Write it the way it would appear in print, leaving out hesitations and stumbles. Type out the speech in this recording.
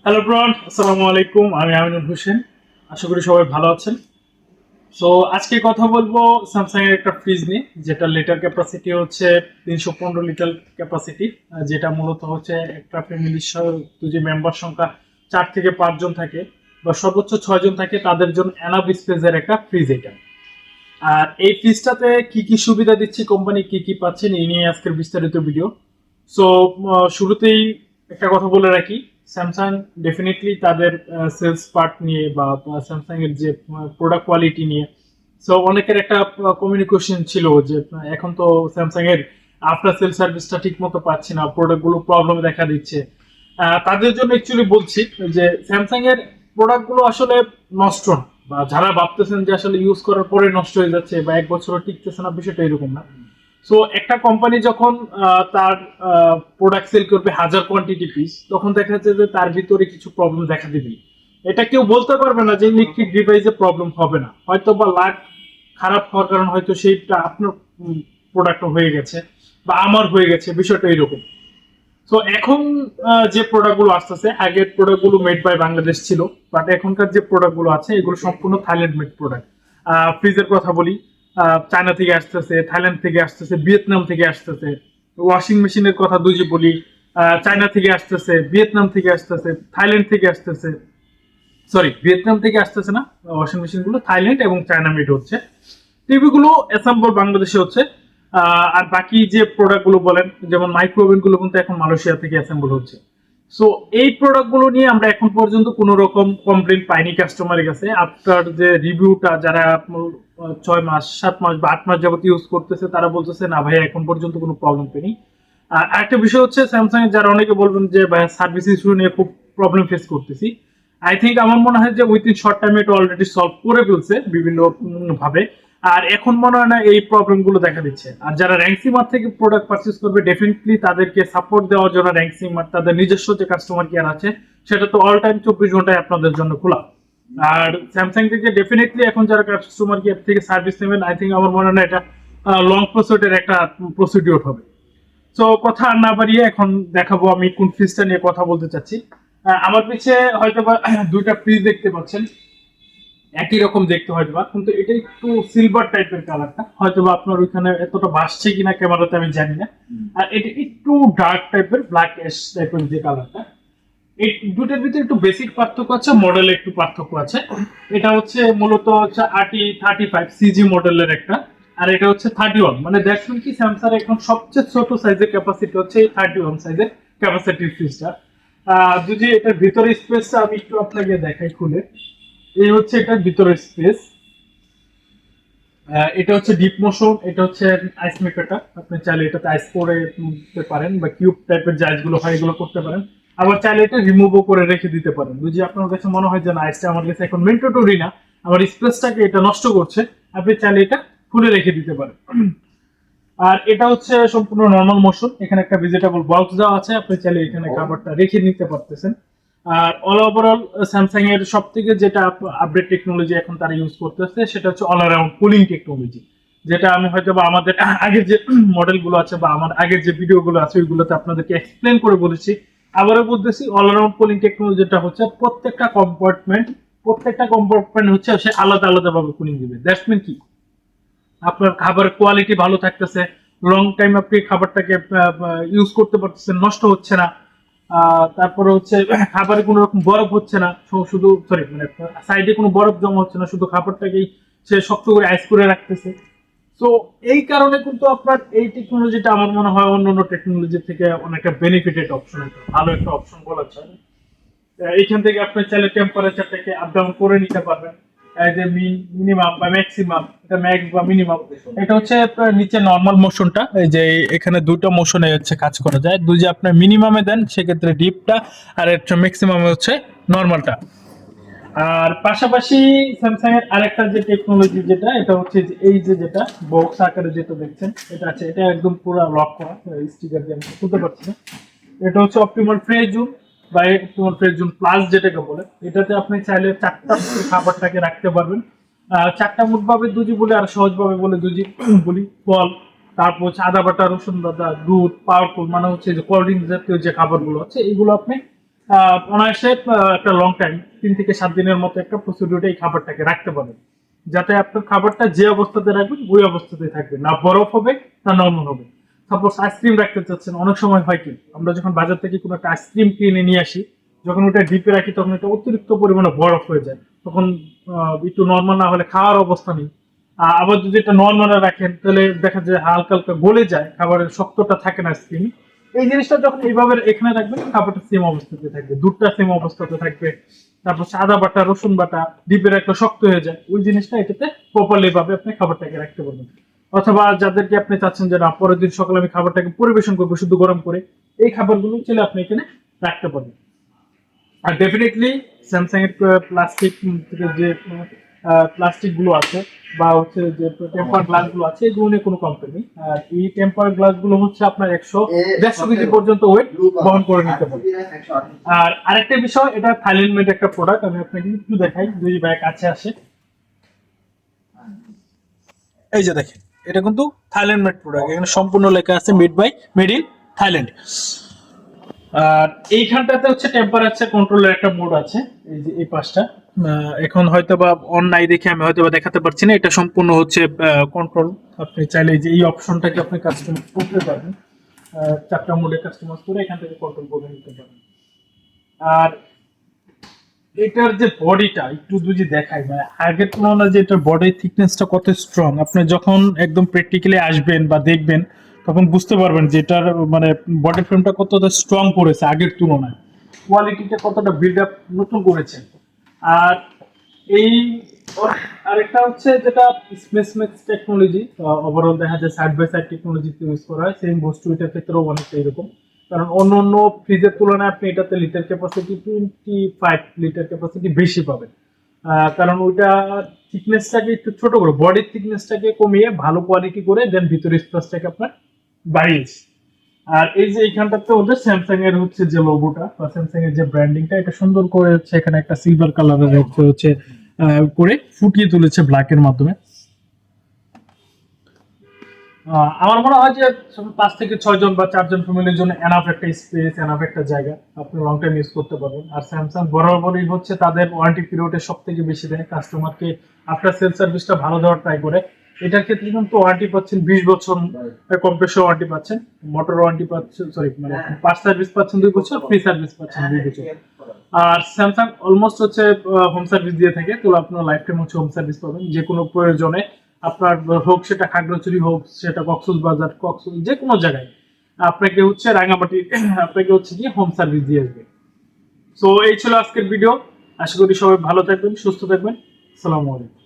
Hello ব্রন, আসসালামু আলাইকুম। আমি আমিনুল হোসেন। আশা করি সবাই ভালো আছেন। সো আজকে কথা বলবো স্যামসাং এর একটা ফ্রিজ নিয়ে, যেটা লিটার ক্যাপাসিটি হচ্ছে 315 লিটার ক্যাপাসিটি। যেটা মূলত হচ্ছে একটা ফ্যামিলির যে মেম্বার সংখ্যা 4 থেকে 5 জন থাকে বা সর্বোচ্চ 6 জন থাকে, তাদের জন্য এনাফ স্পেসের একটা ফ্রিজ এটা। আর এই ফ্রিজটাতে কি কি সুবিধা দিচ্ছে কোম্পানি, কি কি পাচ্ছেন, এই নিয়ে আজকের বিস্তারিত ভিডিও। সো শুরুতেই একটা কথা বলে রাখি, স্যামসাং ডেফিনেটলি তাদের সেলস পার্ট নিয়ে বা স্যামসাং এর যে প্রোডাক্ট কোয়ালিটি নিয়ে সো অনেকের একটা কমিউনিকেশন ছিল যে এখন তো স্যামসাং এর আফটার সেল সার্ভিসটা ঠিক মতো পাচ্ছি না, প্রোডাক্ট গুলো প্রবলেম দেখা দিচ্ছে। তাদের জন্য অ্যাকচুয়ালি বলছি যে স্যামসাং এর প্রোডাক্ট গুলো আসলে নষ্ট না, বা যারা ভাবতেছেন যে আসলে ইউজ করার পরে নষ্ট হয়ে যাচ্ছে বা এক বছরও টিকতেছে না, বিষয়টা এরকম না। সো একটা কোম্পানি যখন তার প্রোডাক্ট সেল করবে 1000 কোয়ান্টিটি পিস, তখন দেখা যাচ্ছে যে তার ভিতরে কিছু প্রবলেম দেখা দিবে। এটা কেউ বলতে পারবে না যে ইলেকট্রিক ডিভাইসে প্রবলেম হবে না, হয়তো বা লাখ খারাপ হওয়ার কারণে হয়তো সেইটা আপনার প্রোডাক্ট হয়ে গেছে বা আমার হয়ে গেছে, বিষয়টা এরকম। তো এখন যে প্রোডাক্ট গুলো আসতেছে, আগের প্রোডাক্ট গুলো মেড বাই বাংলাদেশ ছিল, বাট এখনকার যে প্রোডাক্ট গুলো আছে এগুলো সম্পূর্ণ থাইল্যান্ড মেড প্রোডাক্ট। ফ্রিজের কথা বলি, চায়না থেকে আসতেছে, থাইল্যান্ড থেকে আসতেছে, ভিয়েতনাম থেকে আসতেছে। ওয়াশিং মেশিনের কথা দুজি বলি, চায়না থেকে আসতেছে, ভিয়েতনাম থেকে আসতেছে, থাইল্যান্ড থেকে আসতেছে। সরি, ভিয়েতনাম থেকে আসতেছে না, ওয়াশিং মেশিন গুলো থাইল্যান্ড এবং চায়না মেড হচ্ছে। টিভি গুলো অ্যাসেম্বল বাংলাদেশে হচ্ছে। আর বাকি যে প্রোডাক্ট গুলো বলেন, যেমন মাইক্রোওভেন গুলো কিন্তু এখন মালয়েশিয়া থেকে অ্যাসেম্বল হচ্ছে। সো এই প্রোডাক্ট গুলো নিয়ে আমরা এখন পর্যন্ত কোনো রকম কমপ্লেন পাইনি কাস্টমারের কাছে। আফটার যে রিভিউটা, যারা 6 মাস 7 মাস বা 8 মাস যাবত ইউজ করতেছে, তারা বলতেছে না ভাই এখন পর্যন্ত কোনো প্রবলেম পেনি। আর একটা বিষয় হচ্ছে স্যামসাং এর, যারা অনেকে বলবেন যে ভাই সার্ভিস ইস্যু নিয়ে খুব প্রবলেম ফেস করতেছি, আই থিঙ্ক আমার মনে হয় যে উইথিন শর্ট টাইমে এটা অলরেডি সলভ করে ফেলছে বিভিন্ন ভাবে। আর এখন মনে হয় না এই প্রবলেম গুলো দেখা দিচ্ছে। আর যারা র্যাঙ্কসিমার থেকে প্রোডাক্ট পারচেস করবে, ডেফিনেটলি তাদেরকে সাপোর্ট দেওয়ার জন্য র্যাঙ্কসিমার তাদের নিজস্ব যে কাস্টমার কেয়ার আছে, সেটা তো অল টাইম 24 ঘন্টায় আপনাদের জন্য খোলা। আর স্যামসাং থেকে ডেফিনেটলি এখন যারা কাস্টমার কেয়ার থেকে সার্ভিস নেবেন, আই থিঙ্ক আমার মনে হয় না এটা লং প্রসিডিউর একটা প্রসিডিউর হবে। তো কথা আর না বাড়িয়ে এখন দেখাবো আমি কোন ফ্রিজটা নিয়ে কথা বলতে চাচ্ছি। আমার পিছে হয়তো বা দুইটা ফ্রিজ দেখতে পাচ্ছেন, একই রকম দেখতে হয়তো বা, কিন্তু এটা একটু সিলভার টাইপের কালারটা, হয়তো বা আপনার ওইখানে এতটা ভাসছে কিনা ক্যামেরাতে আমি জানি না। আর এটা একটু ডার্ক টাইপের, ব্ল্যাক অ্যাশ টাইপের যে কালারটা। এই দুটোর ভিতরে একটু বেসিক পার্থক্য আছে, মডেলে একটু পার্থক্য আছে। এটা হচ্ছে মূলত হচ্ছে RT35 CG মডেলের একটা, আর এটা হচ্ছে 31। মানে দেখুন কি, স্যামসাং এখন সবচেয়ে ছোট সাইজের ক্যাপাসিটি হচ্ছে এই 31 সাইজের ক্যাপাসিটির ফ্রিজটা। যদি এটার ভিতরে স্পেসটা আমি একটু আপনাকে দেখাই খুলে, এই হচ্ছে এটার ভিতরের স্পেস। এটা হচ্ছে ডিপ মোশন, এটা হচ্ছে আইস মেকারটা। আপনি চাইলে এটাতে আইস করে দিতে পারেন, বা কিউব টাইপের যে আইসগুলো হয় এগুলো করতে পারেন। আবার চাইলে এটা রিমুভও করে রেখে দিতে পারেন। যদি আপনার কাছে মনে হয় যে না, আইসটা আমার কাছে এখন মেন্টেটরি না, আমার স্পেসটাকে এটা নষ্ট করছে, আপনি চাইলে এটা খুলে রেখে দিতে পারেন। আর এটা হচ্ছে সম্পূর্ণ নর্মাল মোশন, এখানে একটা ভেজিটেবল বক্স দেওয়া আছে, আপনি চাইলে এখানে খাবারটা রেখে নিতে পারতেছেন। আর অল ওভারঅল স্যামসাং এর সব থেকে যেটা আপডেট টেকনোলজি এখন তারা ইউজ করতেছে, সেটা হচ্ছে অল অ্যারাউন্ড কুলিং টেকনোলজি। যেটা আমি হয়তো বা আমাদের আগের যে মডেল গুলো আছে বা আমার আগের যে ভিডিও গুলো আছে ওইগুলোতে আপনাদেরকে এক্সপ্লেন করে বলেছি। আবারও বলতেছি, অল অ্যারাউন্ড কুলিং টেকনোলজিটা হচ্ছে প্রত্যেকটা কম্পার্টমেন্ট হচ্ছে সে আলাদা আলাদা ভাবে কুলিং দিবে। দ্যাটস মিন কি, আপনার খাবারের কোয়ালিটি ভালো থাকতেছে, লং টাইম আপনি খাবারটাকে ইউজ করতে পারতেছেন, নষ্ট হচ্ছে না। তারপরে হচ্ছে খাবারে কোনো রকম বরফ হচ্ছে না, শুধু সরি মানে সাইডে কোনো বরফ জমা হচ্ছে না, শুধু খাবারটাকেই সে শক্ত করে আইস করে রাখতেছে। তো এই কারণে কিন্তু আপনার এই টেকনোলজিটা আমার মনে হয় অন্য অন্য টেকনোলজি থেকে অনেকটা বেনিফিটেড অপশন, একটা ভালো একটা অপশন বলা যায়। এইখান থেকে আপনি চাইলে টেম্পারেচারটাকে আপ ডাউন করে নিতে পারবেন। যে মিনিমাম বা ম্যাক্সিমাম, এটা ম্যাক্স বা মিনিমাম, এটা হচ্ছে আপনার নিচে নর্মাল মোশনটা, এই যে এখানে দুটো মোশনে হচ্ছে কাজ করা যায়। দুই যে আপনার মিনিমামে দেন সেক্ষেত্রে ডিপটা, আর একটা ম্যাক্সিমামে হচ্ছে নর্মালটা। আর পাশাপাশি স্যামসাং এর আরেকটা যে টেকনোলজি, যেটা এটা হচ্ছে যে এই যে যেটা বক্স আকারে যেটা দেখছেন, এটা আছে, এটা একদম পুরো লক করা, স্টিকার দিয়ে আমি খুলতে পারছি না। এটা হচ্ছে অপটিমাল ফ্রেশ জোন বা অপটিমাল ফ্রেশ জোন প্লাস যেটাকে বলে। এটাতে আপনি চাইলে 4টা খাবারটাকে রাখতে পারবেন। 4টা মোট ভাবে দুজি বলে, আর সহজ ভাবে বলে দুজি বলি, ফল, তারপর হচ্ছে আদা বাটা, রসুন বাটা, দুধ, পাওয়ারফুল, মানে হচ্ছে যে কোল্ড ড্রিঙ্ক জাতীয় যে খাবারগুলো আছে, এগুলো আপনি অনায়াসে একটা লং টাইম 3 থেকে 7 দিনের মতো একটা প্রসিডিউরে এই খাবারটাকে রাখতে পারবেন, যাতে আপনার খাবারটা যে অবস্থাতে রাখবেন ওই অবস্থাতে থাকবে, না বরফ হবে না নরমাল হবে। সাপোজ আইসক্রিম রাখতে চাচ্ছেন, অনেক সময় হয় কি আমরা যখন বাজার থেকে কোনো একটা আইসক্রিম কিনে নিয়ে আসি, যখন ওটা ডিপে রাখি তখন এটা অতিরিক্ত পরিমাণে বরফ হয়ে যায়, তখন একটু নর্মাল না হলে খাওয়ার অবস্থা নেই। আবার যদি এটা নর্মাল রাখেন তাহলে দেখা যায় হালকা হালকা গলে যায়, খাবারের শক্তটা থাকে না আইসক্রিম। এই জিনিসটা যখন এইভাবে এখানে রাখবেন খাবারটা সেম অবস্থাতে থাকবে, দুধটা সেম অবস্থাতে থাকবে। তারপর আদা বাটা রসুন বাটা ডিপে রাখলে শক্ত হয়ে যায়, ওই জিনিসটা এটাতে প্রপারলি ভাবে আপনি খাবারটাকে রাখতে পারবেন। অথবা যাদেরকে আপনি চাচ্ছেন যে না পরের দিন সকালে আমি খাবারটাকে পরিবেশন করবো শুধু গরম করে, এই খাবারগুলো চলে আপনি এখানে রাখতে পারবেন। আর ডেফিনেটলি স্যামসাং এর প্লাস্টিক যে প্লাস্টিক গুলো আছে বা হচ্ছে যে টেম্পার গ্লাস গুলো আছে এগুলো নিয়ে কোনো কমপ্লেন নেই। আর এই টেম্পার গ্লাস গুলো হচ্ছে আপনার 100-150 কেজি পর্যন্ত ওয়েট বহন করে নিতে পারবে। আর আরেকটা বিষয়, এটা থাইল্যান্ড মেড একটা প্রোডাক্ট, আমি আপনাকে একটু দেখাই যদি ব্যাগ কাছে আসে। এই যে দেখেন, এটা কিন্তু থাইল্যান্ড মেড প্রোডাক্ট, এখানে সম্পূর্ণ লেখা আছে মেড ইন থাইল্যান্ড। আর এইখানটাতে হচ্ছে টেম্পারেচার কন্ট্রোলের একটা মোড আছে, এই যে এই পাশটা এখন হয়তো বা অন নাই দেখে আমি হয়তো বা দেখাতে পারছি না, এটা সম্পূর্ণ হচ্ছে কন্ট্রোল। আপনি চাইলে যে এই অপশনটাকে আপনি কাস্টমাইজ করতে পারবেন, 4টা মোডে কাস্টমাইজ করে এখান থেকে কন্ট্রোল করে নিতে পারবেন। আর এটার যে বডিটা একটু যদি দেখাই, মানে আগের তুলনায় যে এটার বডির থিকনেসটা কত স্ট্রং, আপনি যখন একদম প্র্যাকটিক্যালি আসবেন বা দেখবেন তখন বুঝতে পারবেন যে এটার মানে বডি ফ্রেমটা কতটা স্ট্রং করেছে আগের তুলনায়, কোয়ালিটিটা কতটা বিল্ড আপ নতুন করেছে। আর এই আরেকটা হচ্ছে যেটা স্পেসম্যাক্স টেকনোলজি, ওভারঅল দেখা যায় সাইড বাই সাইড টেকনোলজিতে ইউজ করা হয়, সেম বস্তু এটার ক্ষেত্রেও অনেকটা এরকম। কারণ অন্য অন্য ফ্রিজের তুলনায় আপনি এটাতে লিটার ক্যাপাসিটি 25 লিটার ক্যাপাসিটি বেশি পাবেন, কারণ ওইটা থিকনেসটাকে একটু ছোট করে বডির থিকনেসটাকে কমিয়ে ভালো কোয়ালিটি করে দেন ভিতরে স্পেসটাকে আপনার বাড়িয়েছে। আর এই যে এইখানটাতে ওদের স্যামসাং এর হচ্ছে যে লোগোটা বা স্যামসাং এর যে ব্র্যান্ডিংটা এটা সুন্দর করে হচ্ছে এখানে একটা সিলভার কালারের হচ্ছে করে ফুটিয়ে তুলেছে ব্ল্যাক এর মাধ্যমে। আমার মনে হয় যে 5 থেকে 6 জন বা 4 জন ফ্যামিলির জন্য এনাফ একটা স্পেস, এনাফ একটা জায়গা, আপনি লং টাইম ইউজ করতে পারবেন। আর স্যামসাং বরাবরই হচ্ছে তাদের ওয়ারেন্টি পিরিয়ডে সব থেকে বেশি দেয়, কাস্টমারকে আফটার সেল সার্ভিসটা ভালো দেওয়ার ট্রাই করে। এটার ক্ষেত্রে কিন্তু ওয়ারেন্টি পাচ্ছেন 20 বছর, কম্প্রেসর ওয়ারেন্টি পাচ্ছেন, মোটর ওয়ারেন্টি পাচ্ছেন, সরি মানে পার্ট সার্ভিস পাচ্ছেন 2 বছর, ফ্রি সার্ভিস পাচ্ছেন 2 বছর। আর স্যামসাং অলমোস্ট হচ্ছে হোম সার্ভিস দিয়ে থাকে, তো আপনার লাইফ টাইম হচ্ছে হোম সার্ভিস পাবেন যে কোনো প্রয়োজনে, আপনার হোক সেটা খাগড়াছড়ি হোক সেটা কক্সবাজার যে কোনো জায়গায় আপনাকে হচ্ছে রাঙামাটি আপনাকে হচ্ছে কি হোম সার্ভিস দিয়ে আসবে। সো এই ছিল আজকের ভিডিও, আশা করি সবাই ভালো থাকবেন সুস্থ থাকবেন। আসসালামু আলাইকুম।